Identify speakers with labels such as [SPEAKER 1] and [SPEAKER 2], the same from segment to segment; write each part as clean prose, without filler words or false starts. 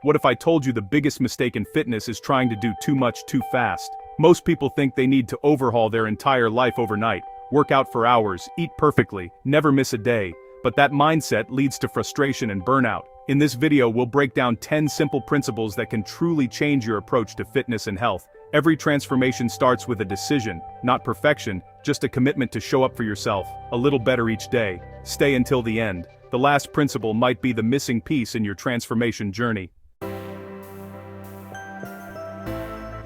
[SPEAKER 1] What if I told you the biggest mistake in fitness is trying to do too much too fast? Most people think they need to overhaul their entire life overnight, work out for hours, eat perfectly, never miss a day, but that mindset leads to frustration and burnout. In this video, we'll break down 10 simple principles that can truly change your approach to fitness and health. Every transformation starts with a decision, not perfection, just a commitment to show up for yourself, a little better each day. Stay until the end. The last principle might be the missing piece in your transformation journey.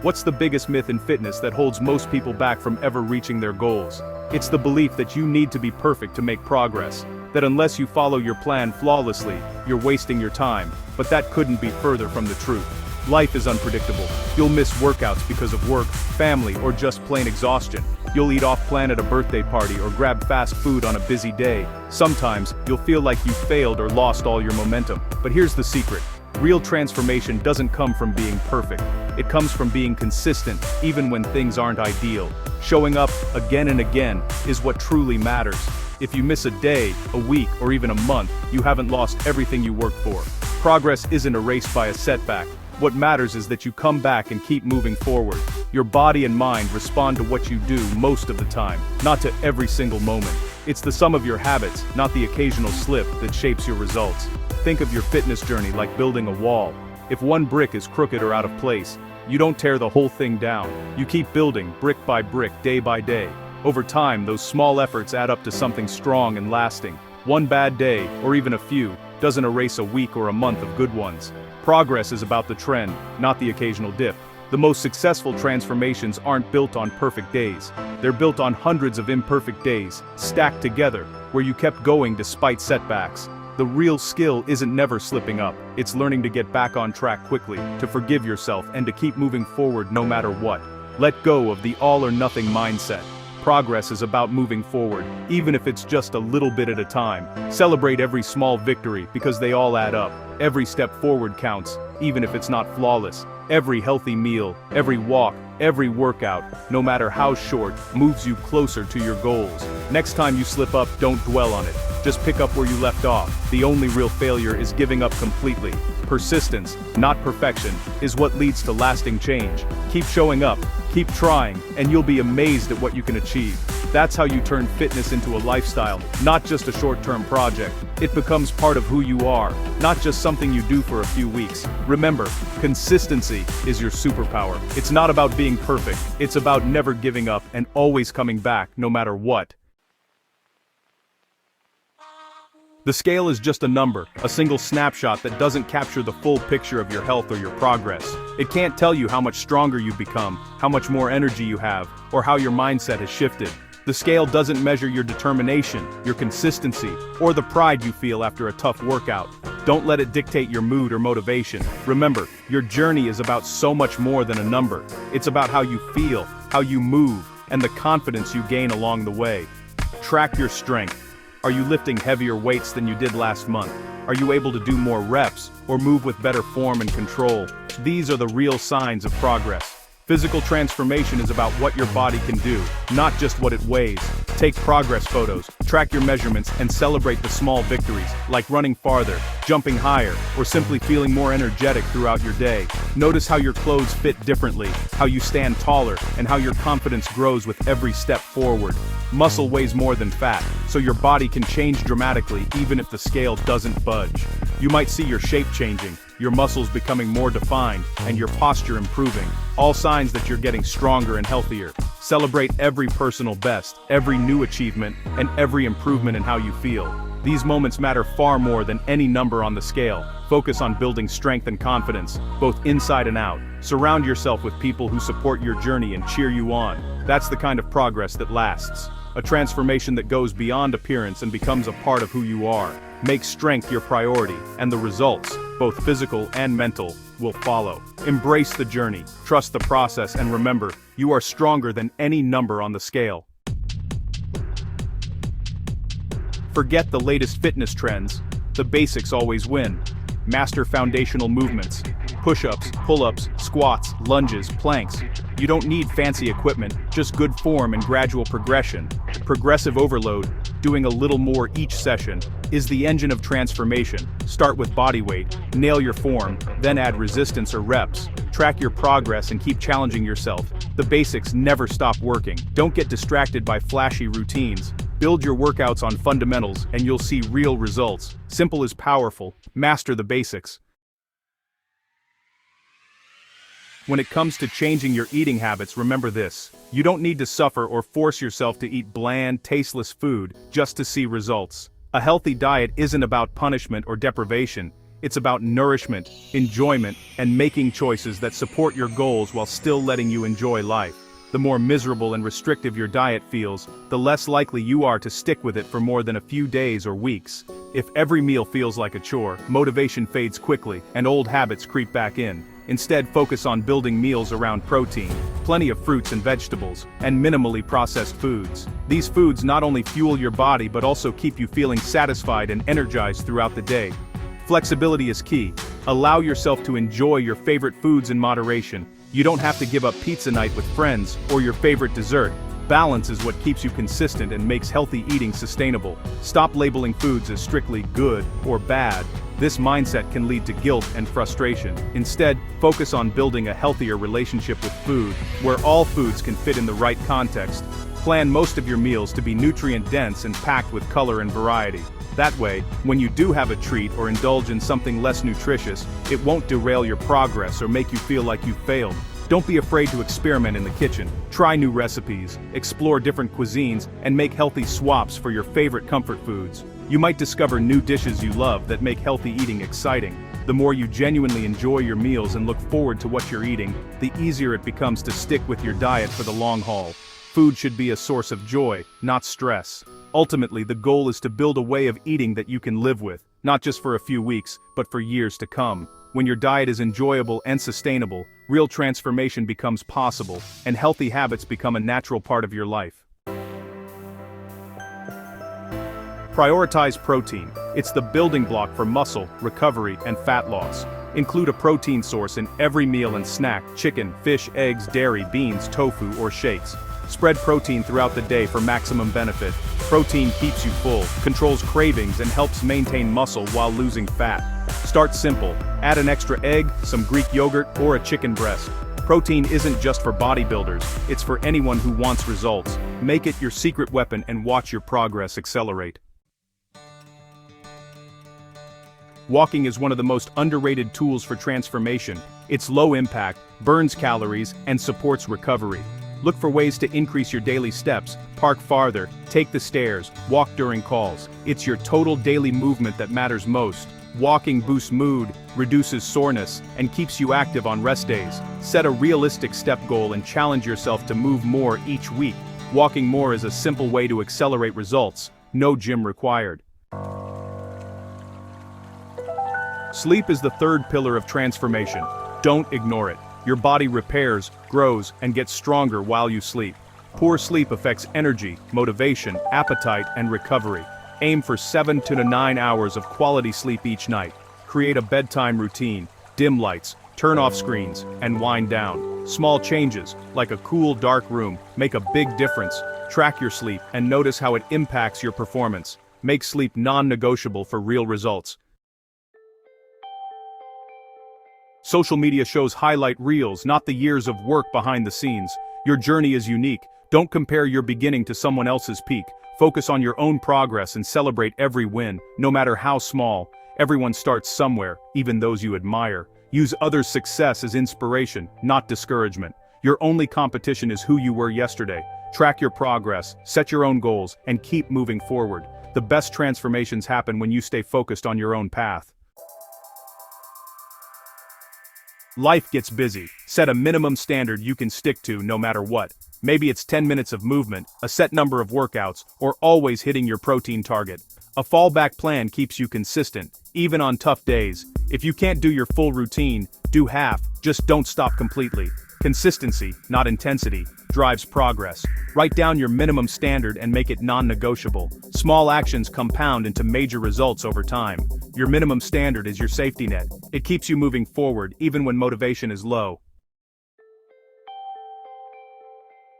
[SPEAKER 1] What's the biggest myth in fitness that holds most people back from ever reaching their goals? It's the belief that you need to be perfect to make progress, that unless you follow your plan flawlessly, you're wasting your time, but that couldn't be further from the truth. Life is unpredictable. You'll miss workouts because of work, family, or just plain exhaustion. You'll eat off-plan at a birthday party or grab fast food on a busy day. Sometimes, you'll feel like you failed or lost all your momentum. But here's the secret. Real transformation doesn't come from being perfect. It comes from being consistent, even when things aren't ideal. Showing up, again and again, is what truly matters. If you miss a day, a week, or even a month, you haven't lost everything you worked for. Progress isn't erased by a setback. What matters is that you come back and keep moving forward. Your body and mind respond to what you do most of the time, not to every single moment. It's the sum of your habits, not the occasional slip, that shapes your results. Think of your fitness journey like building a wall. If one brick is crooked or out of place, you don't tear the whole thing down. You keep building, brick by brick, day by day. Over time, those small efforts add up to something strong and lasting. One bad day, or even a few, doesn't erase a week or a month of good ones. Progress is about the trend, not the occasional dip. The most successful transformations aren't built on perfect days. They're built on hundreds of imperfect days, stacked together, where you kept going despite setbacks. The real skill isn't never slipping up, it's learning to get back on track quickly, to forgive yourself and to keep moving forward no matter what. Let go of the all-or-nothing mindset. Progress is about moving forward, even if it's just a little bit at a time. Celebrate every small victory, because they all add up. Every step forward counts, even if it's not flawless. Every healthy meal, every walk, every workout, no matter how short, moves you closer to your goals. Next time you slip up, don't dwell on it. Just pick up where you left off. The only real failure is giving up completely. Persistence, not perfection, is what leads to lasting change. Keep showing up, keep trying, and you'll be amazed at what you can achieve. That's how you turn fitness into a lifestyle, not just a short-term project. It becomes part of who you are, not just something you do for a few weeks. Remember, consistency is your superpower. It's not about being perfect, it's about never giving up and always coming back, no matter what. The scale is just a number, a single snapshot that doesn't capture the full picture of your health or your progress. It can't tell you how much stronger you've become, how much more energy you have, or how your mindset has shifted. The scale doesn't measure your determination, your consistency, or the pride you feel after a tough workout. Don't let it dictate your mood or motivation. Remember, your journey is about so much more than a number. It's about how you feel, how you move, and the confidence you gain along the way. Track your strength. Are you lifting heavier weights than you did last month? Are you able to do more reps, or move with better form and control? These are the real signs of progress. Physical transformation is about what your body can do, not just what it weighs. Take progress photos, track your measurements, and celebrate the small victories, like running farther, jumping higher, or simply feeling more energetic throughout your day. Notice how your clothes fit differently, how you stand taller, and how your confidence grows with every step forward. Muscle weighs more than fat, so your body can change dramatically even if the scale doesn't budge. You might see your shape changing, your muscles becoming more defined, and your posture improving, all signs that you're getting stronger and healthier. Celebrate every personal best, every new achievement, and every improvement in how you feel. These moments matter far more than any number on the scale. Focus on building strength and confidence, both inside and out. Surround yourself with people who support your journey and cheer you on. That's the kind of progress that lasts. A transformation that goes beyond appearance and becomes a part of who you are. Make strength your priority, and the results, both physical and mental, will follow. Embrace the journey, trust the process, and remember, you are stronger than any number on the scale. Forget the latest fitness trends. The basics always win. Master foundational movements. Push-ups, pull-ups, squats, lunges, planks. You don't need fancy equipment, just good form and gradual progression. Progressive overload, doing a little more each session, is the engine of transformation. Start with body weight, nail your form, then add resistance or reps. Track your progress and keep challenging yourself. The basics never stop working. Don't get distracted by flashy routines. Build your workouts on fundamentals and you'll see real results. Simple is powerful. Master the basics. When it comes to changing your eating habits, remember this. You don't need to suffer or force yourself to eat bland, tasteless food just to see results. A healthy diet isn't about punishment or deprivation. It's about nourishment, enjoyment, and making choices that support your goals while still letting you enjoy life. The more miserable and restrictive your diet feels, the less likely you are to stick with it for more than a few days or weeks. If every meal feels like a chore, motivation fades quickly, and old habits creep back in. Instead, focus on building meals around protein, plenty of fruits and vegetables, and minimally processed foods. These foods not only fuel your body but also keep you feeling satisfied and energized throughout the day. Flexibility is key. Allow yourself to enjoy your favorite foods in moderation. You don't have to give up pizza night with friends or your favorite dessert. Balance is what keeps you consistent and makes healthy eating sustainable. Stop labeling foods as strictly good or bad. This mindset can lead to guilt and frustration. Instead, focus on building a healthier relationship with food, where all foods can fit in the right context. Plan most of your meals to be nutrient-dense and packed with color and variety. That way, when you do have a treat or indulge in something less nutritious, it won't derail your progress or make you feel like you've failed. Don't be afraid to experiment in the kitchen. Try new recipes, explore different cuisines, and make healthy swaps for your favorite comfort foods. You might discover new dishes you love that make healthy eating exciting. The more you genuinely enjoy your meals and look forward to what you're eating, the easier it becomes to stick with your diet for the long haul. Food should be a source of joy, not stress. Ultimately, the goal is to build a way of eating that you can live with, not just for a few weeks, but for years to come. When your diet is enjoyable and sustainable, real transformation becomes possible, and healthy habits become a natural part of your life. Prioritize protein. It's the building block for muscle, recovery, and fat loss. Include a protein source in every meal and snack: chicken, fish, eggs, dairy, beans, tofu, or shakes. Spread protein throughout the day for maximum benefit. Protein keeps you full, controls cravings, and helps maintain muscle while losing fat. Start simple. Add an extra egg, some Greek yogurt, or a chicken breast. Protein isn't just for bodybuilders, it's for anyone who wants results. Make it your secret weapon and watch your progress accelerate. Walking is one of the most underrated tools for transformation. It's low impact, burns calories, and supports recovery. Look for ways to increase your daily steps, park farther, take the stairs, walk during calls. It's your total daily movement that matters most. Walking boosts mood, reduces soreness, and keeps you active on rest days. Set a realistic step goal and challenge yourself to move more each week. Walking more is a simple way to accelerate results. No gym required. Sleep is the third pillar of transformation. Don't ignore it. Your body repairs, grows, and gets stronger while you sleep. Poor sleep affects energy, motivation, appetite, and recovery. Aim for 7 to 9 hours of quality sleep each night. Create a bedtime routine, dim lights, turn off screens, and wind down. Small changes, like a cool, dark room, make a big difference. Track your sleep and notice how it impacts your performance. Make sleep non-negotiable for real results. Social media shows highlight reels, not the years of work behind the scenes. Your journey is unique. Don't compare your beginning to someone else's peak. Focus on your own progress and celebrate every win, no matter how small. Everyone starts somewhere, even those you admire. Use others' success as inspiration, not discouragement. Your only competition is who you were yesterday. Track your progress, set your own goals, and keep moving forward. The best transformations happen when you stay focused on your own path. Life gets busy. Set a minimum standard you can stick to no matter what. Maybe it's 10 minutes of movement, a set number of workouts, or always hitting your protein target. A fallback plan keeps you consistent, even on tough days. If you can't do your full routine, do half, just don't stop completely. Consistency, not intensity, drives progress. Write down your minimum standard and make it non-negotiable. Small actions compound into major results over time. Your minimum standard is your safety net. It keeps you moving forward even when motivation is low.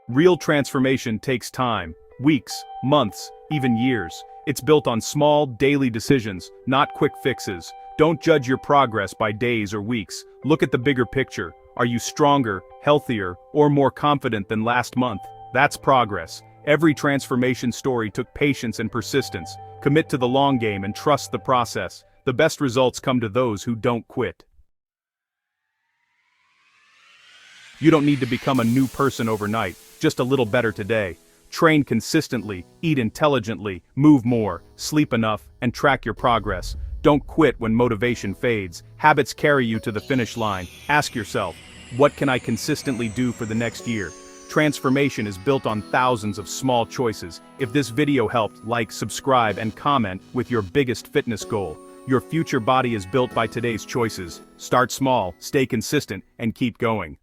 [SPEAKER 1] Real transformation takes time, weeks, months, even years. It's built on small, daily decisions, not quick fixes. Don't judge your progress by days or weeks. Look at the bigger picture. Are you stronger, healthier, or more confident than last month? That's progress. Every transformation story took patience and persistence. Commit to the long game and trust the process. The best results come to those who don't quit. You don't need to become a new person overnight, just a little better today. Train consistently, eat intelligently, move more, sleep enough, and track your progress. Don't quit when motivation fades. Habits carry you to the finish line. Ask yourself, what can I consistently do for the next year? Transformation is built on thousands of small choices. If this video helped, like, subscribe, and comment with your biggest fitness goal. Your future body is built by today's choices. Start small, stay consistent, and keep going.